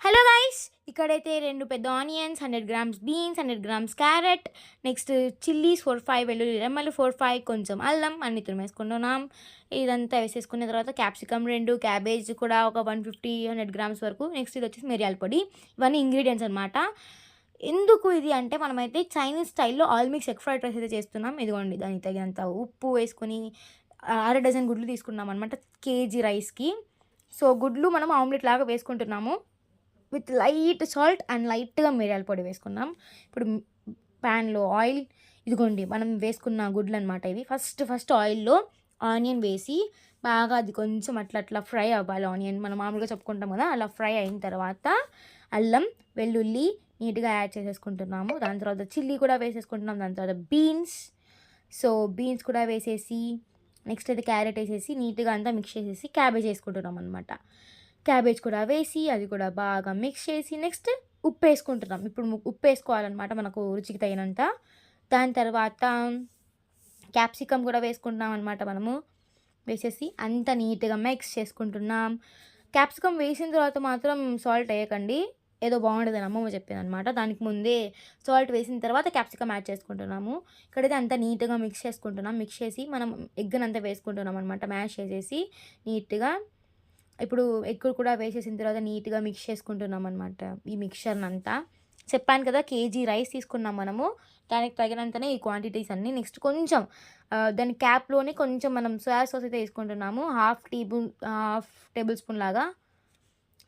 Hello guys, ఇక్కడైతే 2 పెద్ద onions, 100 grams beans, 100 grams carrot, next chillies 4, 5 వెల్లుల్లి రెమ్మలు 4, 5 కొంచెం అల్లం అన్ని తురిమేసుకుంటున్నాం. ఇదంతా వేసేసుకున్న తర్వాత క్యాప్సికమ్ 2, క్యాబేజ్ కూడా ఒక 150, 100 గ్రామ్స్ వరకు. నెక్స్ట్ ఇది వచ్చేసి మిరియాల పొడి. ఇవన్నీ ఇంగ్రీడియంట్స్ అనమాట. ఎందుకు ఇది అంటే మనమైతే చైనీస్ స్టైల్‌లో all mix egg fried rice అయితే చేస్తున్నాం. ఇదిగోండి దానికి తగినంత ఉప్పు వేసుకొని అర డజన్ గుడ్లు తీసుకున్నాం అనమాట కేజీ రైస్‌కి. సో గుడ్లు మనం ఆమ్లెట్ లాగా వేసుకుంటున్నాము. విత్ లైట్ సాల్ట్ అండ్ లైట్‌గా మిరియాల పొడి వేసుకున్నాం. ఇప్పుడు ప్యాన్‌లో ఆయిల్, ఇదిగోండి మనం వేసుకున్న గుడ్లనమాట ఇవి. ఫస్ట్ ఆయిల్‌లో ఆనియన్ వేసి బాగా అది కొంచెం అట్లా ఫ్రై అవ్వాలి ఆనియన్. మనం మామూలుగా చెప్పుకుంటాం కదా, అలా ఫ్రై అయిన తర్వాత అల్లం, వెల్లుల్లి నీట్‌గా యాడ్ చేసేసుకుంటున్నాము. దాని తర్వాత చిల్లీ కూడా వేసేసుకుంటున్నాం. దాని తర్వాత బీన్స్. సో బీన్స్ కూడా వేసేసి నెక్స్ట్ అయితే క్యారెట్ వేసేసి నీట్‌గా అంతా మిక్స్ చేసేసి క్యాబేజ్ వేసుకుంటున్నాం అనమాట. క్యాబేజ్ కూడా వేసి అది కూడా బాగా మిక్స్ చేసి నెక్స్ట్ ఉప్పేసుకుంటున్నాం. ఇప్పుడు ఉప్పేసుకోవాలనమాట మనకు రుచికి తగినంత. దాని తర్వాత క్యాప్సికమ్ కూడా వేసుకుంటున్నాం అనమాట మనము. వేసేసి అంతా నీట్‌గా మిక్స్ చేసుకుంటున్నాం. క్యాప్సికమ్ వేసిన తర్వాత మాత్రం సాల్ట్ ఎయకండి. ఏదో బాగుండదని అమ్మమ్మ చెప్పిందనమాట. దానికి ముందే సాల్ట్ వేసిన తర్వాత క్యాప్సికమ్ యాడ్ చేసుకుంటున్నాము. ఇక్కడైతే అంతా నీట్‌గా మిక్స్ చేసుకుంటున్నాం. మిక్స్ చేసి మనం ఎగ్‌నంతా వేసుకుంటున్నాం అనమాట. మ్యాష్ చేసేసి నీట్‌గా. ఇప్పుడు ఎగ్ కూడా వేసేసిన తర్వాత నీట్‌గా మిక్స్ చేసుకుంటున్నాం అనమాట ఈ మిక్స్చర్‌నంతా. చెప్పాను కదా కేజీ రైస్ తీసుకున్నాం మనము. దానికి తగినంతనే ఈ క్వాంటిటీస్ అన్నీ. నెక్స్ట్ కొంచెం దాని క్యాప్‌లోనే కొంచెం మనం సోయా సాస్ అయితే ఏసుకుంటున్నాము. హాఫ్ టేబుల్ స్పూన్ లాగా,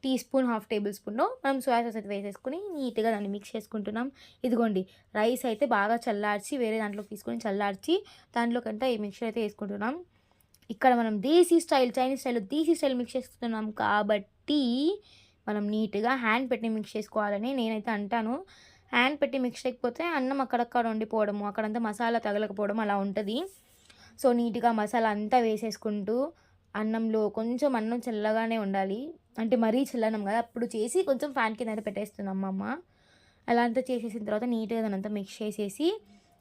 టీ స్పూన్, హాఫ్ టేబుల్ స్పూన్‌లో మనం సోయా సాస్ అయితే వేసేసుకొని నీట్‌గా దాన్ని మిక్స్ చేసుకుంటున్నాం. ఇదిగోండి రైస్ అయితే బాగా చల్లార్చి వేరే దాంట్లోకి తీసుకొని చల్లార్చి దాంట్లోకంతా ఈ మిక్స్చర్ అయితే ఏసుకుంటున్నాం. ఇక్కడ మనం చైనీస్ స్టైల్‌లో దేశీ స్టైల్ మిక్స్ చేస్తున్నాం కాబట్టి మనం నీట్‌గా హ్యాండ్ పెట్టి మిక్స్ చేసుకోవాలని నేనైతే అంటాను. హ్యాండ్ పెట్టి మిక్స్ చేయకపోతే అన్నం అక్కడక్కడ ఉండిపోవడము, అక్కడంతా మసాలా తగలకపోవడం అలా ఉంటది. సో నీట్‌గా మసాలా అంతా వేసేసుకుంటూ అన్నంలో కొంచెం అన్నం చల్లగానే ఉండాలి. అంటే మరీ చల్లన్నం కాదు. అప్పుడు చేసి కొంచెం ఫ్యాన్ కింద అయితే పెట్టేస్తుంది అమ్మమ్మ. అలా అంతా చేసేసిన తర్వాత నీట్‌గా దాన్నంతా మిక్స్ చేసేసి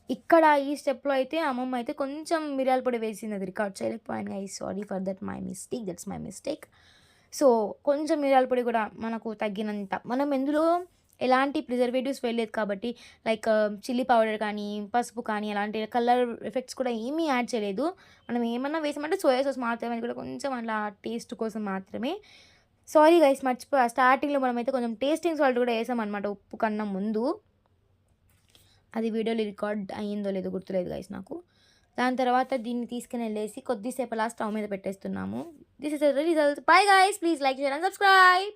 ఇక్కడ ఈ స్టెప్‌లో అయితే అమ్మమ్మ అయితే కొంచెం మిరియాల పొడి వేసింది. అది రికార్డ్ చేయలేకపోయాను guys. Sorry for that that's my mistake. So కొంచెం మిరియాల పొడి కూడా మనకు తగ్గినంత. మనం ఇందులో ఎలాంటి ప్రిజర్వేటివ్స్ వేయలేదు కాబట్టి లైక్ చిల్లీ పౌడర్ కానీ, పసుపు కానీ ఎలాంటి కలర్ ఎఫెక్ట్స్ కూడా ఏమీ యాడ్ చేయలేదు. మనం ఏమన్నా వేసామంటే సోయా సాస్ మాత్రమే. అది కూడా కొంచెం అలా టేస్ట్ కోసం మాత్రమే. సారీ గైస్, మర్చిపోయా. స్టార్టింగ్‌లో మనమైతే కొంచెం టేస్టింగ్ సాల్ట్ కూడా ఏసామనమాట ఉప్పు కన్నా ముందు. అది వీడియోలో రికార్డ్ అయ్యిందో లేదో గుర్తులేదు గైస్ నాకు. దాని తర్వాత దీన్ని తీసుకొనెళ్ళేసి కొద్దిసేపు అలా స్టవ్ మీద పెట్టేస్తున్నాము. This is the result. Bye guys, please like, share and subscribe.